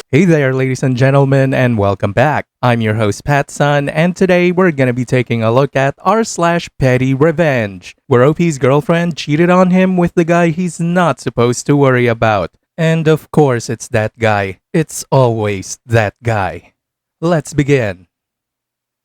Hey there, ladies and gentlemen, and welcome back. I'm your host, Pattsun, and today we're gonna be taking a look at r/Pettyrevenge, where OP's girlfriend cheated on him with the guy he's not supposed to worry about. And of course, it's that guy. It's always that guy. Let's begin.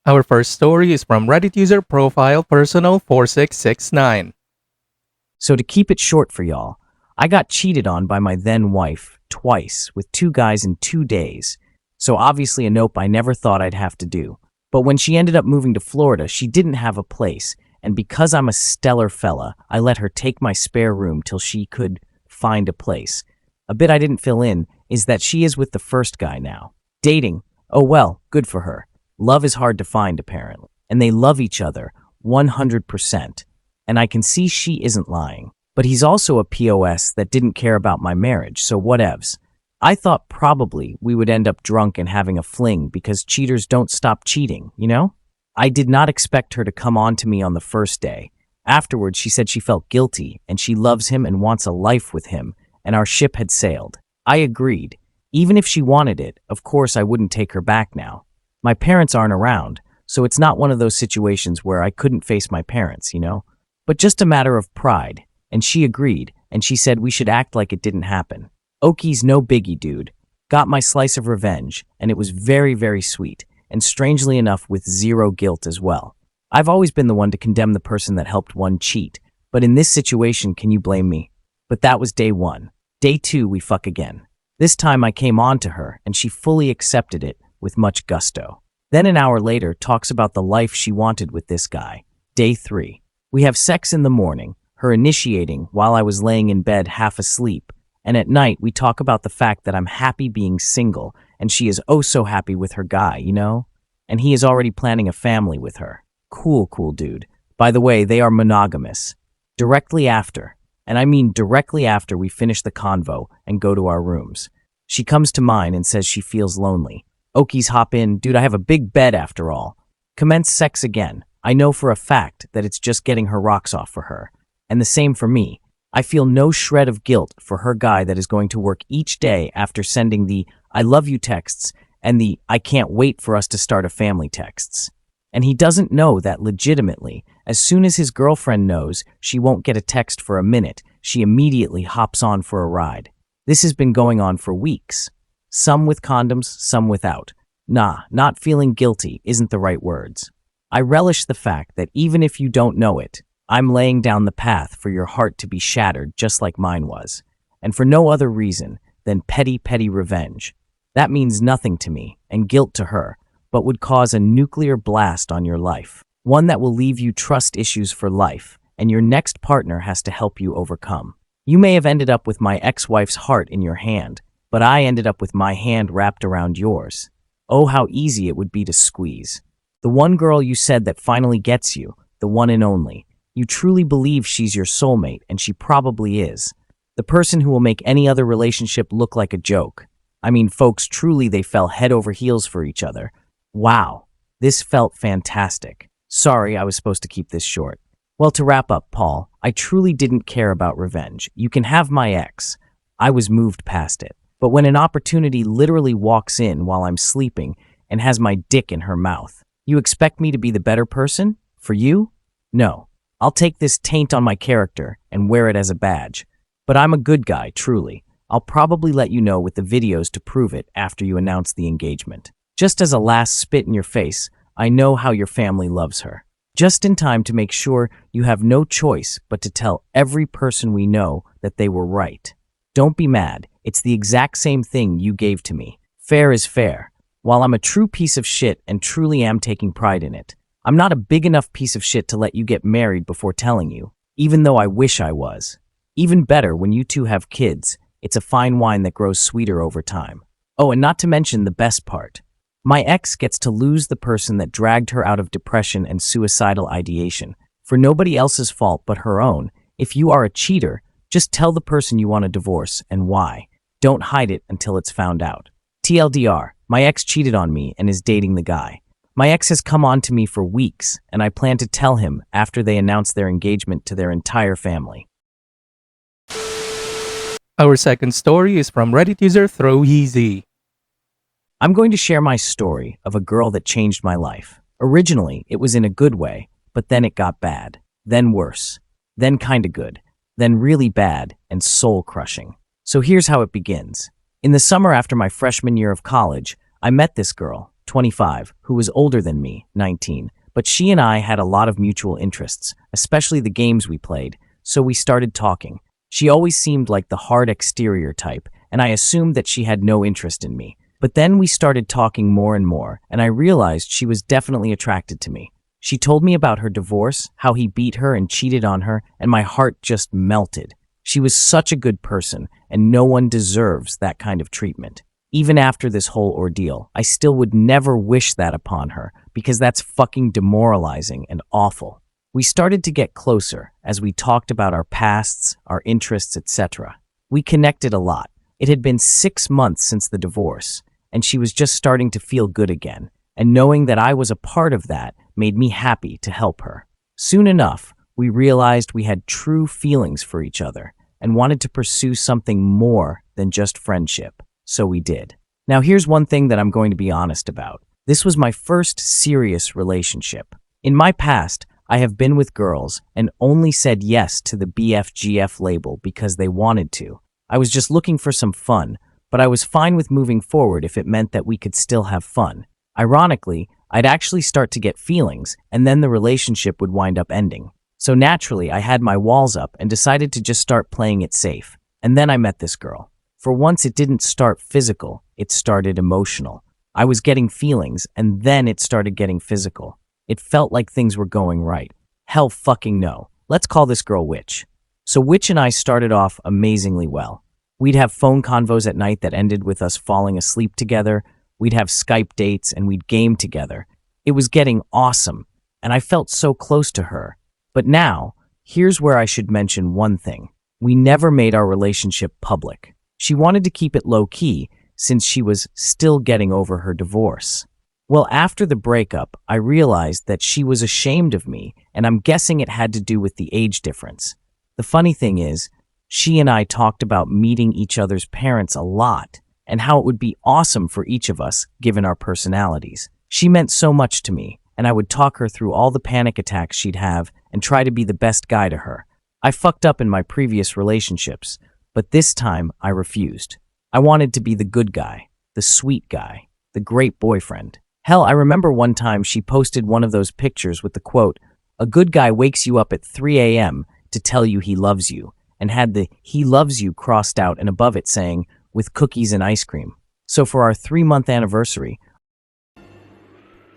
Our first story is from Reddit user profile personal4669. So to keep it short for y'all, I got cheated on by my then wife twice with two guys in 2 days. So obviously a nope I never thought I'd have to do. But when she ended up moving to Florida, she didn't have a place. And because I'm a stellar fella, I let her take my spare room till she could find a place. A bit I didn't fill in is that she is with the first guy now. Dating. Oh well, good for her. Love is hard to find apparently. And they love each other 100%. And I can see she isn't lying. But he's also a POS that didn't care about my marriage, so whatevs. I thought probably we would end up drunk and having a fling because cheaters don't stop cheating, you know? I did not expect her to come on to me on the first day. Afterwards, she said she felt guilty and she loves him and wants a life with him, and our ship had sailed. I agreed. Even if she wanted it, of course I wouldn't take her back now. My parents aren't around, so it's not one of those situations where I couldn't face my parents, you know? But just a matter of pride. And she agreed, and she said we should act like it didn't happen. Oki's no biggie, dude. Got my slice of revenge, and it was very, very sweet, and strangely enough with zero guilt as well. I've always been the one to condemn the person that helped one cheat, but in this situation, can you blame me? But that was day 1. Day 2, we fuck again. This time I came on to her, and she fully accepted it with much gusto. Then an hour later, talks about the life she wanted with this guy. Day 3. We have sex in the morning, her initiating while I was laying in bed half asleep, and at night we talk about the fact that I'm happy being single, and she is oh so happy with her guy, you know? And he is already planning a family with her. Cool dude. By the way, they are monogamous. Directly after, and I mean directly after we finish the convo and go to our rooms, she comes to mine and says she feels lonely. Okies hop in, dude, I have a big bed after all. Commence sex again. I know for a fact that it's just getting her rocks off for her. And the same for me. I feel no shred of guilt for her guy that is going to work each day after sending the I love you texts and the I can't wait for us to start a family texts. And he doesn't know that legitimately, as soon as his girlfriend knows she won't get a text for a minute, she immediately hops on for a ride. This has been going on for weeks. Some with condoms, some without. Nah, not feeling guilty isn't the right words. I relish the fact that even if you don't know it, I'm laying down the path for your heart to be shattered just like mine was, and for no other reason than petty revenge. That means nothing to me, and guilt to her, but would cause a nuclear blast on your life, one that will leave you trust issues for life, and your next partner has to help you overcome. You may have ended up with my ex-wife's heart in your hand, but I ended up with my hand wrapped around yours. Oh, how easy it would be to squeeze. The one girl you said that finally gets you, the one and only. You truly believe she's your soulmate, and she probably is. The person who will make any other relationship look like a joke. I mean, folks, truly they fell head over heels for each other. Wow, this felt fantastic. Sorry, I was supposed to keep this short. Well, to wrap up, Paul, I truly didn't care about revenge. You can have my ex. I was moved past it. But when an opportunity literally walks in while I'm sleeping and has my dick in her mouth, you expect me to be the better person? For you? No. I'll take this taint on my character and wear it as a badge. But I'm a good guy, truly. I'll probably let you know with the videos to prove it after you announce the engagement. Just as a last spit in your face, I know how your family loves her. Just in time to make sure you have no choice but to tell every person we know that they were right. Don't be mad. It's the exact same thing you gave to me. Fair is fair. While I'm a true piece of shit and truly am taking pride in it, I'm not a big enough piece of shit to let you get married before telling you, even though I wish I was. Even better, when you two have kids, it's a fine wine that grows sweeter over time. Oh, and not to mention the best part. My ex gets to lose the person that dragged her out of depression and suicidal ideation, for nobody else's fault but her own. If you are a cheater, just tell the person you want a divorce and why. Don't hide it until it's found out. TLDR, my ex cheated on me and is dating the guy. My ex has come on to me for weeks, and I plan to tell him after they announce their engagement to their entire family. Our second story is from Reddit user ThrowEasy. I'm going to share my story of a girl that changed my life. Originally, it was in a good way, but then it got bad, then worse, then kinda good, then really bad and soul-crushing. So here's how it begins. In the summer after my freshman year of college, I met this girl, 25, who was older than me, 19, but she and I had a lot of mutual interests, especially the games we played, so we started talking. She always seemed like the hard exterior type, and I assumed that she had no interest in me. But then we started talking more and more, and I realized she was definitely attracted to me. She told me about her divorce, how he beat her and cheated on her, and my heart just melted. She was such a good person, and no one deserves that kind of treatment. Even after this whole ordeal, I still would never wish that upon her, because that's fucking demoralizing and awful. We started to get closer as we talked about our pasts, our interests, etc. We connected a lot. It had been 6 months since the divorce, and she was just starting to feel good again, and knowing that I was a part of that made me happy to help her. Soon enough, we realized we had true feelings for each other and wanted to pursue something more than just friendship. So we did. Now here's one thing that I'm going to be honest about. This was my first serious relationship. In my past, I have been with girls and only said yes to the BFGF label because they wanted to. I was just looking for some fun, but I was fine with moving forward if it meant that we could still have fun. Ironically, I'd actually start to get feelings, and then the relationship would wind up ending. So naturally, I had my walls up and decided to just start playing it safe. And then I met this girl. For once, it didn't start physical, it started emotional. I was getting feelings, and then it started getting physical. It felt like things were going right. Hell fucking no. Let's call this girl Witch. So Witch and I started off amazingly well. We'd have phone convos at night that ended with us falling asleep together. We'd have Skype dates and we'd game together. It was getting awesome, and I felt so close to her. But now, here's where I should mention one thing. We never made our relationship public. She wanted to keep it low-key since she was still getting over her divorce. Well, after the breakup, I realized that she was ashamed of me, and I'm guessing it had to do with the age difference. The funny thing is, she and I talked about meeting each other's parents a lot, and how it would be awesome for each of us, given our personalities. She meant so much to me, and I would talk her through all the panic attacks she'd have and try to be the best guy to her. I fucked up in my previous relationships, but this time I refused. I wanted to be the good guy, the sweet guy, the great boyfriend. Hell, I remember one time she posted one of those pictures with the quote, "A good guy wakes you up at 3 a.m. to tell you he loves you," and had the "he loves you" crossed out and above it saying, "with cookies and ice cream." So for our 3-month anniversary...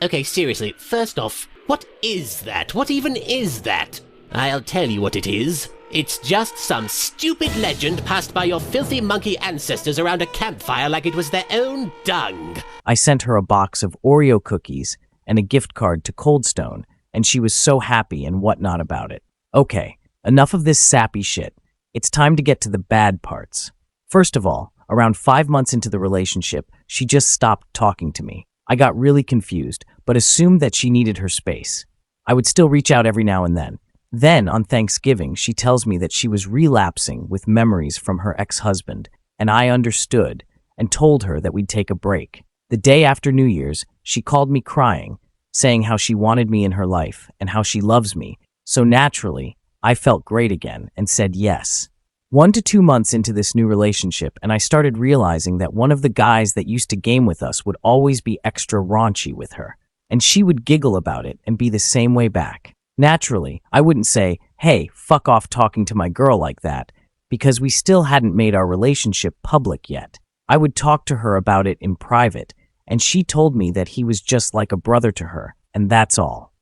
Okay, seriously, first off, what is that? What even is that? I'll tell you what it is. It's just some stupid legend passed by your filthy monkey ancestors around a campfire like it was their own dung. I sent her a box of Oreo cookies and a gift card to Cold Stone, and she was so happy and whatnot about it. Okay, enough of this sappy shit. It's time to get to the bad parts. First of all, around 5 months into the relationship, she just stopped talking to me. I got really confused, but assumed that she needed her space. I would still reach out every now and then. Then, on Thanksgiving, she tells me that she was relapsing with memories from her ex-husband, and I understood and told her that we'd take a break. The day after New Year's, she called me crying, saying how she wanted me in her life and how she loves me. So naturally, I felt great again and said yes. 1 to 2 months into this new relationship, and I started realizing that one of the guys that used to game with us would always be extra raunchy with her, and she would giggle about it and be the same way back. Naturally, I wouldn't say, "Hey, fuck off talking to my girl like that," because we still hadn't made our relationship public yet. I would talk to her about it in private, and she told me that he was just like a brother to her, and that's all.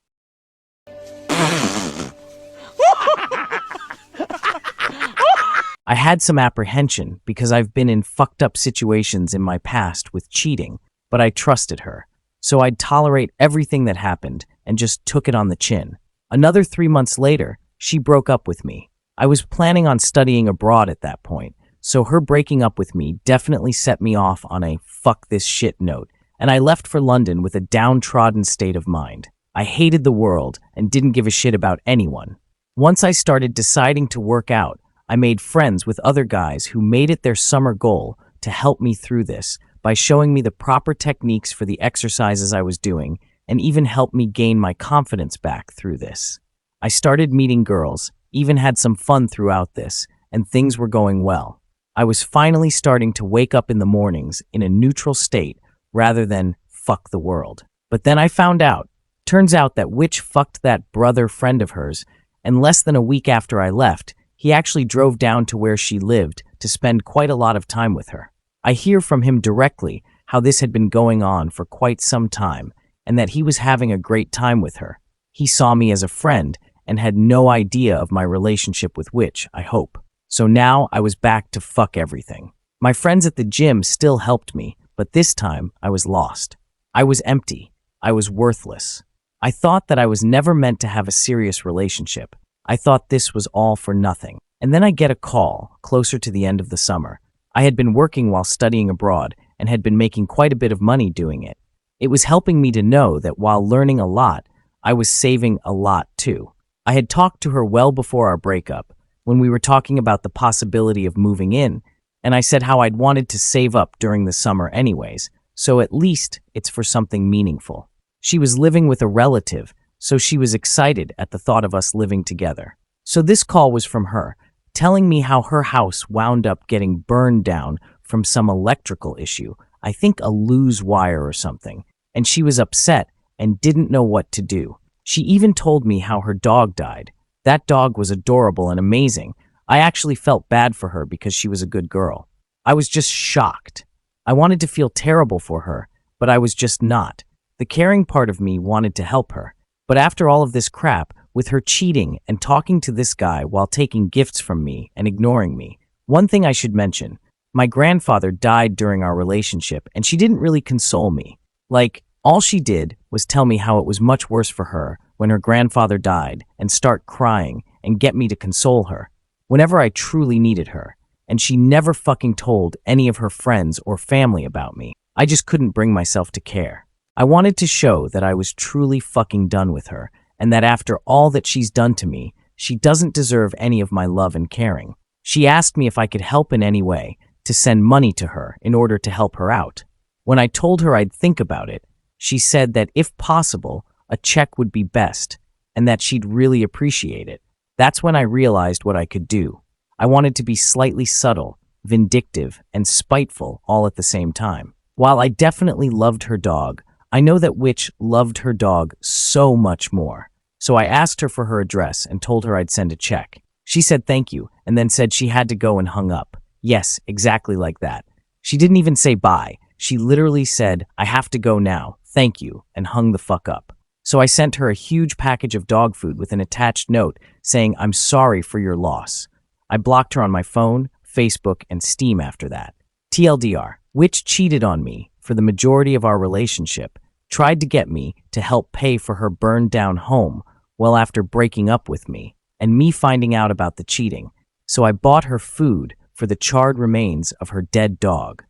I had some apprehension because I've been in fucked up situations in my past with cheating, but I trusted her, so I'd tolerate everything that happened and just took it on the chin. Another 3 months later, she broke up with me. I was planning on studying abroad at that point, so her breaking up with me definitely set me off on a fuck this shit note, and I left for London with a downtrodden state of mind. I hated the world and didn't give a shit about anyone. Once I started deciding to work out, I made friends with other guys who made it their summer goal to help me through this, by showing me the proper techniques for the exercises I was doing and even helped me gain my confidence back through this. I started meeting girls, even had some fun throughout this, and things were going well. I was finally starting to wake up in the mornings in a neutral state rather than fuck the world. But then I found out. Turns out that Witch fucked that brother friend of hers, and less than a week after I left, he actually drove down to where she lived to spend quite a lot of time with her. I hear from him directly how this had been going on for quite some time, and that he was having a great time with her. He saw me as a friend and had no idea of my relationship with Witch, I hope. So now I was back to fuck everything. My friends at the gym still helped me, but this time I was lost. I was empty. I was worthless. I thought that I was never meant to have a serious relationship. I thought this was all for nothing. And then I get a call closer to the end of the summer. I had been working while studying abroad and had been making quite a bit of money doing it. It was helping me to know that while learning a lot, I was saving a lot too. I had talked to her well before our breakup, when we were talking about the possibility of moving in, and I said how I'd wanted to save up during the summer anyways, so at least it's for something meaningful. She was living with a relative, so she was excited at the thought of us living together. So this call was from her, telling me how her house wound up getting burned down from some electrical issue, I think a loose wire or something, and she was upset and didn't know what to do. She even told me how her dog died. That dog was adorable and amazing. I actually felt bad for her because she was a good girl. I was just shocked. I wanted to feel terrible for her, but I was just not. The caring part of me wanted to help her. But after all of this crap, with her cheating and talking to this guy while taking gifts from me and ignoring me, one thing I should mention, my grandfather died during our relationship and she didn't really console me. Like, all she did was tell me how it was much worse for her when her grandfather died and start crying and get me to console her whenever I truly needed her. And she never fucking told any of her friends or family about me. I just couldn't bring myself to care. I wanted to show that I was truly fucking done with her and that after all that she's done to me, she doesn't deserve any of my love and caring. She asked me if I could help in any way to send money to her in order to help her out. When I told her I'd think about it, she said that if possible, a check would be best and that she'd really appreciate it. That's when I realized what I could do. I wanted to be slightly subtle, vindictive, and spiteful all at the same time. While I definitely loved her dog, I know that Witch loved her dog so much more. So I asked her for her address and told her I'd send a check. She said thank you and then said she had to go and hung up. Yes, exactly like that. She didn't even say bye. She literally said, I have to go now, thank you, and hung the fuck up. So I sent her a huge package of dog food with an attached note saying, I'm sorry for your loss. I blocked her on my phone, Facebook, and Steam after that. TLDR, Witch cheated on me for the majority of our relationship, tried to get me to help pay for her burned down home well after breaking up with me, and me finding out about the cheating. So I bought her food for the charred remains of her dead dog.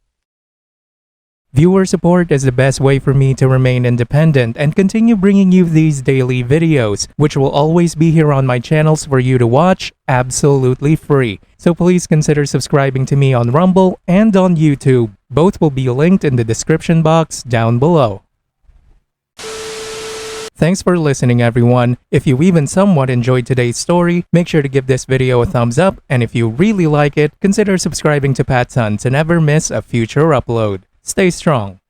Viewer support is the best way for me to remain independent and continue bringing you these daily videos, which will always be here on my channels for you to watch absolutely free. So please consider subscribing to me on Rumble and on YouTube. Both will be linked in the description box down below. Thanks for listening, everyone. If you even somewhat enjoyed today's story, make sure to give this video a thumbs up, and if you really like it, consider subscribing to Pattsun to never miss a future upload. Stay strong.